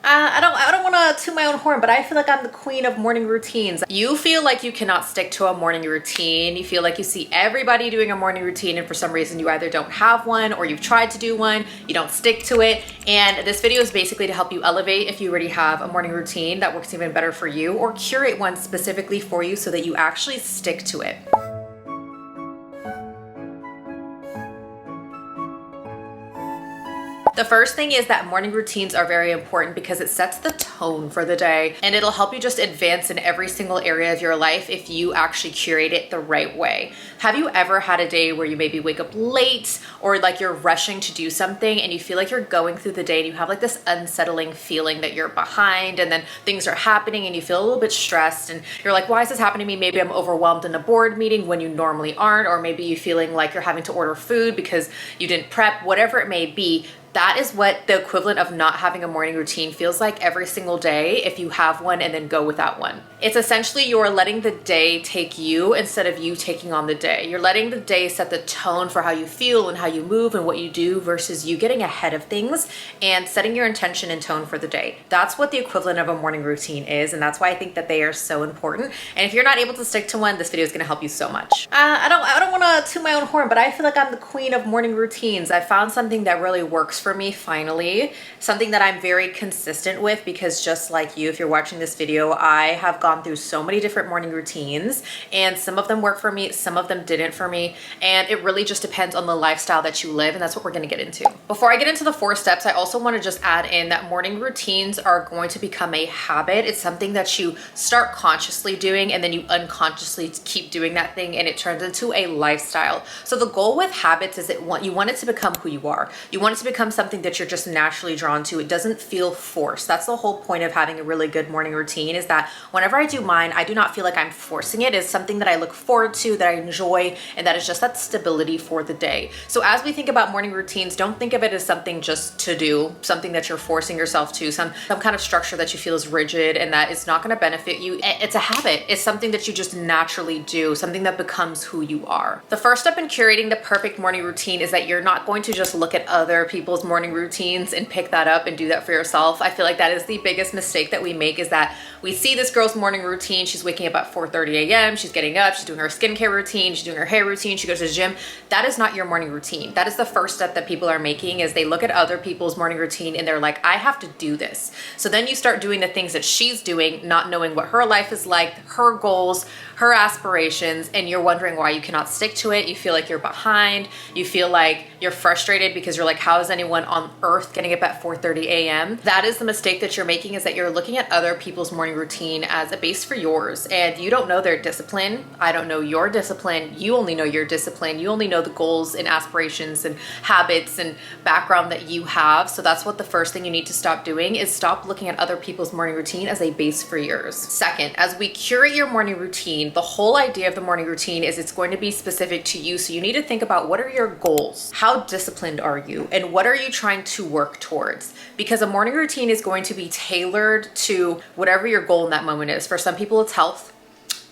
I don't want to toot my own horn, but I feel like I'm the queen of morning routines. You feel like you cannot stick to a morning routine. You feel like you see everybody doing a morning routine, and for some reason you either don't have one or you've tried to do one, you don't stick to it. And this video is basically to help you elevate if you already have a morning routine that works even better for you, or curate one specifically for you so that you actually stick to it. The first thing is that morning routines are very important because it sets the tone for the day, and it'll help you just advance in every single area of your life if you actually curate it the right way. Have you ever had a day where you maybe wake up late, or like you're rushing to do something and you feel like you're going through the day and you have like this unsettling feeling that you're behind, and then things are happening and you feel a little bit stressed and you're like, why is this happening to me? Maybe I'm overwhelmed in a board meeting when you normally aren't, or maybe you feeling like you're having to order food because you didn't prep, whatever it may be. That is what the equivalent of not having a morning routine feels like every single day if you have one and then go without one. It's essentially you're letting the day take you instead of you taking on the day. You're letting the day set the tone for how you feel and how you move and what you do versus you getting ahead of things and setting your intention and tone for the day. That's what the equivalent of a morning routine is, and that's why I think that they are so important. And if you're not able to stick to one, this video is going to help you so much. I don't want to toot my own horn, but I feel like I'm the queen of morning routines. I found something that really works for me finally, something that I'm very consistent with, because just like you, if you're watching this video, I have gone through so many different morning routines, and some of them work for me, some of them didn't for me, and it really just depends on the lifestyle that you live, and that's what we're going to get into. Before I get into the 4 steps, I also want to just add in that morning routines are going to become a habit. It's something that you start consciously doing and then you unconsciously keep doing that thing, and it turns into a lifestyle. So the goal with habits is you want it to become who you are. You want it to become something that you're just naturally drawn to. It doesn't feel forced. That's the whole point of having a really good morning routine, is that whenever I do mine, I do not feel like I'm forcing it. It's something that I look forward to, that I enjoy, and that is just that stability for the day. So as we think about morning routines, don't think of it as something just to do, something that you're forcing yourself to, some kind of structure that you feel is rigid and that is not going to benefit you. It's a habit. It's something that you just naturally do, something that becomes who you are. The first step in curating the perfect morning routine is that you're not going to just look at other people's morning routines and pick that up and do that for yourself. I feel like that is the biggest mistake that we make, is that we see this girl's morning routine. She's waking up at 4:30 a.m. She's getting up, she's doing her skincare routine, she's doing her hair routine, she goes to the gym. That is not your morning routine. That is the first step that people are making, is they look at other people's morning routine and they're like, I have to do this. So then you start doing the things that she's doing, not knowing what her life is like, her goals, her aspirations, and you're wondering why you cannot stick to it. You feel like you're behind. You feel like you're frustrated because you're like, how is anyone on earth getting up at 4:30 a.m.? That is the mistake that you're making, is that you're looking at other people's morning routine as a base for yours, and you don't know their discipline. I don't know your discipline. You only know your discipline. You only know the goals and aspirations and habits and background that you have. So that's what the first thing you need to stop doing, is stop looking at other people's morning routine as a base for yours. Second, as we curate your morning routine, the whole idea of the morning routine is it's going to be specific to you. So you need to think about, what are your goals? How disciplined are you? And what are you trying to work towards? Because a morning routine is going to be tailored to whatever your goal in that moment is. For some people, it's health.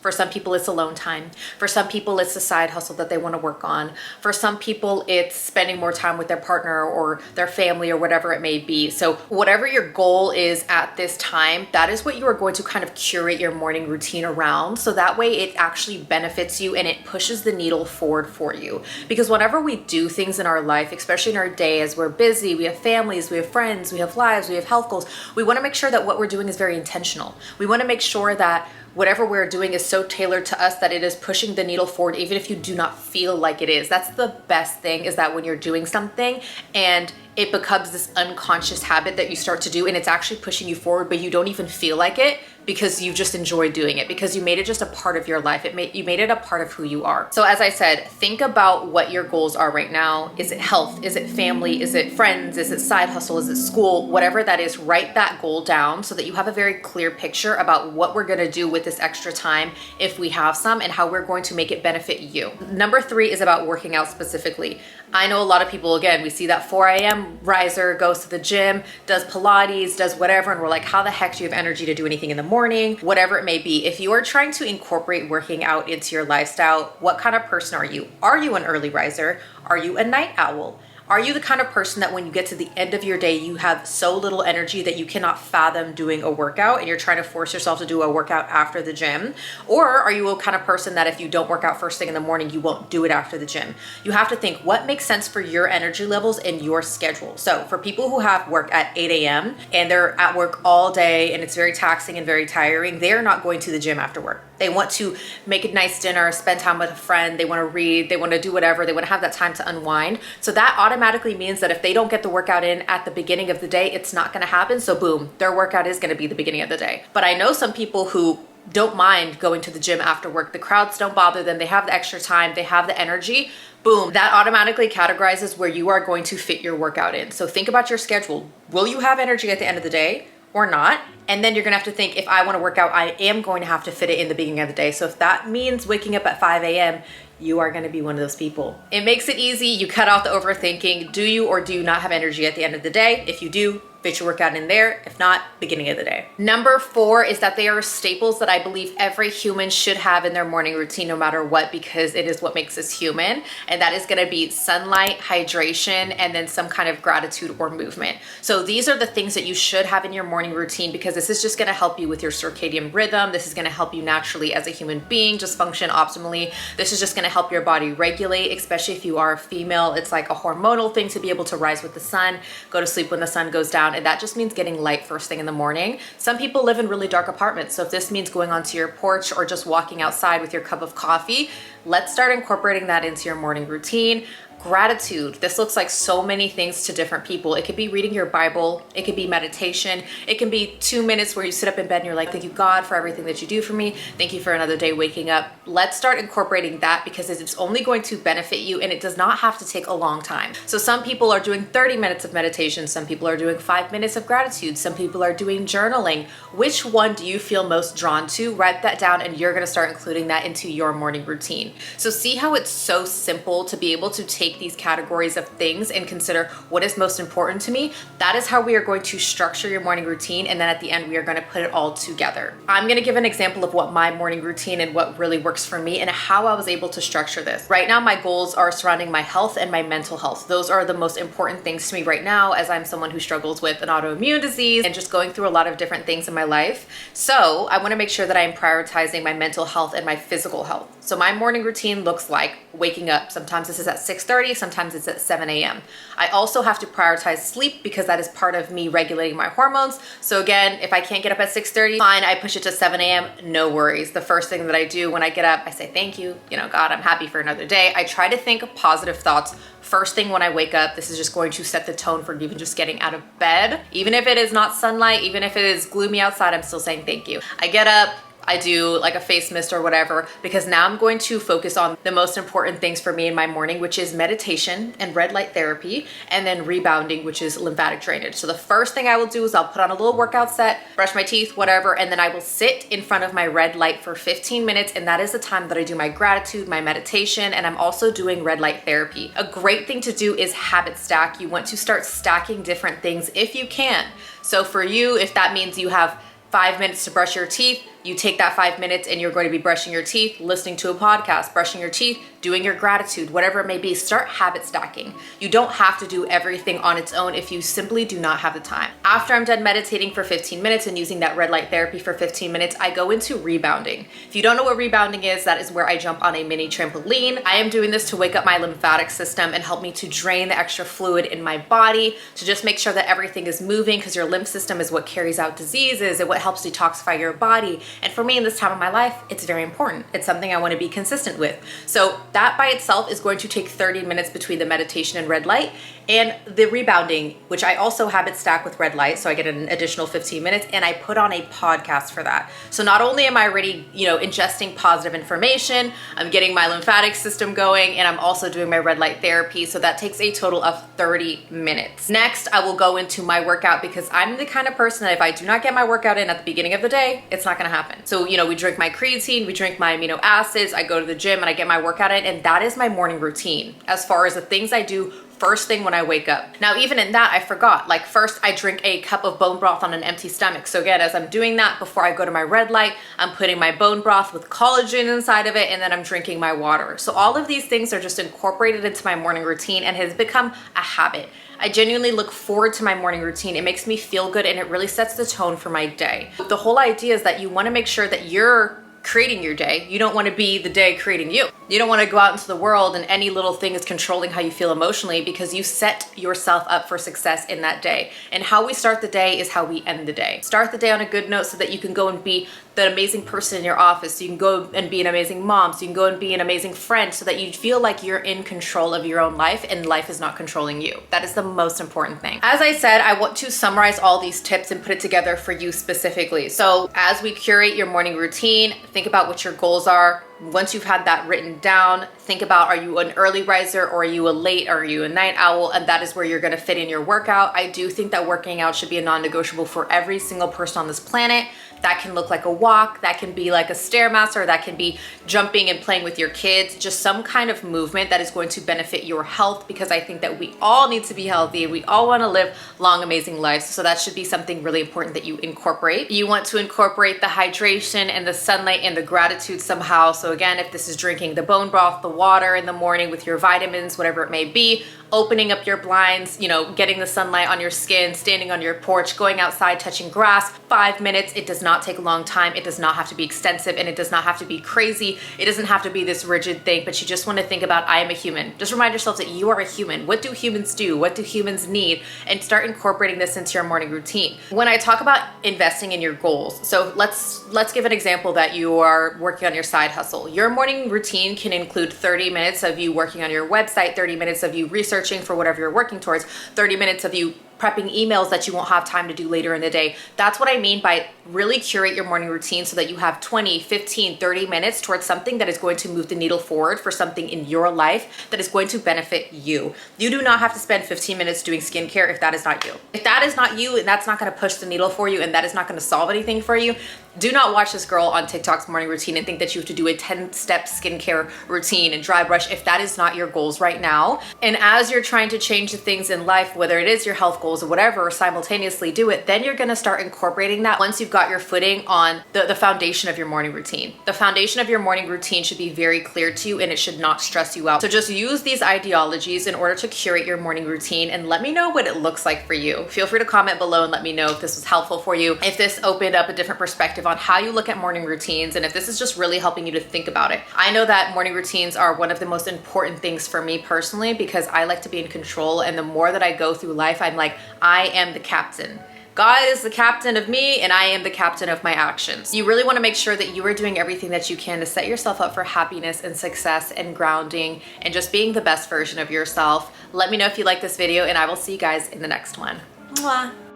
For some people, it's alone time. For some people, it's a side hustle that they want to work on. For some people, it's spending more time with their partner or their family or whatever it may be. So whatever your goal is at this time, that is what you are going to kind of curate your morning routine around. So that way it actually benefits you and it pushes the needle forward for you. Because whenever we do things in our life, especially in our day, as we're busy, we have families, we have friends, we have lives, we have health goals, we want to make sure that what we're doing is very intentional. We want to make sure that whatever we're doing is so tailored to us that it is pushing the needle forward, even if you do not feel like it is. That's the best thing, is that when you're doing something and it becomes this unconscious habit that you start to do, and it's actually pushing you forward, but you don't even feel like it, because you just enjoy doing it, because you made it just a part of your life. You made it a part of who you are. So as I said, think about what your goals are right now. Is it health? Is it family? Is it friends? Is it side hustle? Is it school? Whatever that is, write that goal down so that you have a very clear picture about what we're gonna do with this extra time, if we have some, and how we're going to make it benefit you. Number 3 is about working out specifically. I know a lot of people, again, we see that 4 a.m. riser, goes to the gym, does Pilates, does whatever, and we're like, how the heck do you have energy to do anything in the morning? Whatever it may be. If you are trying to incorporate working out into your lifestyle, what kind of person are you? Are you an early riser? Are you a night owl? Are you the kind of person that when you get to the end of your day, you have so little energy that you cannot fathom doing a workout and you're trying to force yourself to do a workout after the gym? Or are you a kind of person that if you don't work out first thing in the morning, you won't do it after the gym? You have to think what makes sense for your energy levels and your schedule. So for people who have work at 8 a.m. and they're at work all day and it's very taxing and very tiring, they're not going to the gym after work. They want to make a nice dinner, spend time with a friend, they want to read, they want to do whatever, they want to have that time to unwind. So that automatically means that if they don't get the workout in at the beginning of the day, it's not going to happen. So boom, their workout is going to be the beginning of the day. But I know some people who don't mind going to the gym after work. The crowds don't bother them. They have the extra time, they have the energy. Boom, that automatically categorizes where you are going to fit your workout in. So think about your schedule. Will you have energy at the end of the day or not? And then you're gonna have to think, if I wanna work out, I am going to have to fit it in the beginning of the day. So if that means waking up at 5 a.m., you are gonna be one of those people. It makes it easy. You cut out the overthinking. Do you or do you not have energy at the end of the day? If you do, fit your workout in there. If not, beginning of the day. Number 4 is that they are staples that I believe every human should have in their morning routine no matter what, because it is what makes us human. And that is gonna be sunlight, hydration, and then some kind of gratitude or movement. So these are the things that you should have in your morning routine, because this is just gonna help you with your circadian rhythm. This is gonna help you naturally as a human being just function optimally. This is just gonna help your body regulate, especially if you are a female. It's like a hormonal thing to be able to rise with the sun, go to sleep when the sun goes down. And that just means getting light first thing in the morning. Some people live in really dark apartments. So if this means going onto your porch or just walking outside with your cup of coffee, let's start incorporating that into your morning routine. Gratitude. This looks like so many things to different people. It could be reading your Bible. It could be meditation. It can be 2 minutes where you sit up in bed and you're like, thank you, God, for everything that you do for me. Thank you for another day waking up. Let's start incorporating that, because it's only going to benefit you and it does not have to take a long time. So some people are doing 30 minutes of meditation. Some people are doing 5 minutes of gratitude. Some people are doing journaling. Which one do you feel most drawn to? Write that down and you're going to start including that into your morning routine. So see how it's so simple to be able to take these categories of things and consider what is most important to me. That is how we are going to structure your morning routine. And then at the end, we are going to put it all together. I'm going to give an example of what my morning routine and what really works for me and how I was able to structure this. Right now, my goals are surrounding my health and my mental health. Those are the most important things to me right now, as I'm someone who struggles with an autoimmune disease and just going through a lot of different things in my life. So I want to make sure that I'm prioritizing my mental health and my physical health. So my morning routine looks like waking up. Sometimes this is at 6:30, sometimes it's at 7 a.m. I also have to prioritize sleep because that is part of me regulating my hormones. So again, if I can't get up at 6:30, fine, I push it to 7 a.m., no worries. The first thing that I do when I get up, I say, thank you, God, I'm happy for another day. I try to think of positive thoughts first thing when I wake up. This is just going to set the tone for even just getting out of bed. Even if it is not sunlight, even if it is gloomy outside, I'm still saying thank you. I get up, I do like a face mist or whatever, because now I'm going to focus on the most important things for me in my morning, which is meditation and red light therapy, and then rebounding, which is lymphatic drainage. So the first thing I will do is I'll put on a little workout set, brush my teeth, whatever, and then I will sit in front of my red light for 15 minutes. And that is the time that I do my gratitude, my meditation, and I'm also doing red light therapy. A great thing to do is habit stack. You want to start stacking different things if you can. So for you, if that means you have 5 minutes to brush your teeth, you take that 5 minutes and you're going to be brushing your teeth, listening to a podcast, brushing your teeth, doing your gratitude, whatever it may be. Start habit stacking. You don't have to do everything on its own if you simply do not have the time. After I'm done meditating for 15 minutes and using that red light therapy for 15 minutes, I go into rebounding. If you don't know what rebounding is, that is where I jump on a mini trampoline. I am doing this to wake up my lymphatic system and help me to drain the extra fluid in my body, to just make sure that everything is moving, because your lymph system is what carries out diseases and what helps detoxify your body. And for me in this time of my life, it's very important. It's something I want to be consistent with. So that by itself is going to take 30 minutes between the meditation and red light, and the rebounding, which I also habit stack with red light. So I get an additional 15 minutes and I put on a podcast for that. So not only am I already, ingesting positive information, I'm getting my lymphatic system going, and I'm also doing my red light therapy. So that takes a total of 30 minutes. Next, I will go into my workout, because I'm the kind of person that if I do not get my workout in at the beginning of the day, it's not going to happen. So, we drink my creatine, we drink my amino acids, I go to the gym and I get my workout in, and that is my morning routine. As far as the things I do first thing when I wake up. Now, even in that, I forgot, like first I drink a cup of bone broth on an empty stomach. So again, as I'm doing that, before I go to my red light, I'm putting my bone broth with collagen inside of it, and then I'm drinking my water. So all of these things are just incorporated into my morning routine and has become a habit. I genuinely look forward to my morning routine. It makes me feel good and it really sets the tone for my day. The whole idea is that you want to make sure that you're creating your day. You don't want to be the day creating you. You don't want to go out into the world and any little thing is controlling how you feel emotionally, because you set yourself up for success in that day. And how we start the day is how we end the day. Start the day on a good note so that you can go and be the amazing person in your office. So you can go and be an amazing mom. So you can go and be an amazing friend, so that you feel like you're in control of your own life and life is not controlling you. That is the most important thing. As I said, I want to summarize all these tips and put it together for you specifically. So as we curate your morning routine, think about what your goals are. Once you've had that written down, think about, are you an early riser or are you a late, or are you a night owl? And that is where you're gonna fit in your workout. I do think that working out should be a non-negotiable for every single person on this planet. That can look like a walk, that can be like a Stairmaster, that can be jumping and playing with your kids, just some kind of movement that is going to benefit your health, because I think that we all need to be healthy and we all want to live long, amazing lives. So that should be something really important that you incorporate. You want to incorporate the hydration and the sunlight and the gratitude somehow. So again, if this is drinking the bone broth, the water in the morning with your vitamins, whatever it may be, opening up your blinds, you know, getting the sunlight on your skin, standing on your porch, going outside, touching grass, 5 minutes. It does not take a long time. It does not have to be extensive and it does not have to be crazy. It doesn't have to be this rigid thing, but you just want to think about, I am a human. Just remind yourself that you are a human. What do humans do? What do humans need? And start incorporating this into your morning routine. When I talk about investing in your goals, so let's give an example that you are working on your side hustle. Your morning routine can include 30 minutes of you working on your website, 30 minutes of you researching for whatever you're working towards, 30 minutes of you prepping emails that you won't have time to do later in the day. That's what I mean by really curate your morning routine, so that you have 20, 15, 30 minutes towards something that is going to move the needle forward for something in your life that is going to benefit you. You do not have to spend 15 minutes doing skincare if that is not you. If that is not you and that's not gonna push the needle for you and that is not gonna solve anything for you, do not watch this girl on TikTok's morning routine and think that you have to do a 10-step skincare routine and dry brush if that is not your goals right now. And as you're trying to change the things in life, whether it is your health goals or whatever, or simultaneously do it, then you're gonna start incorporating that once you've got your footing on the foundation of your morning routine. The foundation of your morning routine should be very clear to you and it should not stress you out. So just use these ideologies in order to curate your morning routine and let me know what it looks like for you. Feel free to comment below and let me know if this was helpful for you, if this opened up a different perspective on how you look at morning routines, and if this is just really helping you to think about it. I know that morning routines are one of the most important things for me personally, because I like to be in control, and the more that I go through life, I'm like, I am the captain. God is the captain of me and I am the captain of my actions. You really want to make sure that you are doing everything that you can to set yourself up for happiness and success and grounding and just being the best version of yourself. Let me know if you like this video and I will see you guys in the next one. Mwah.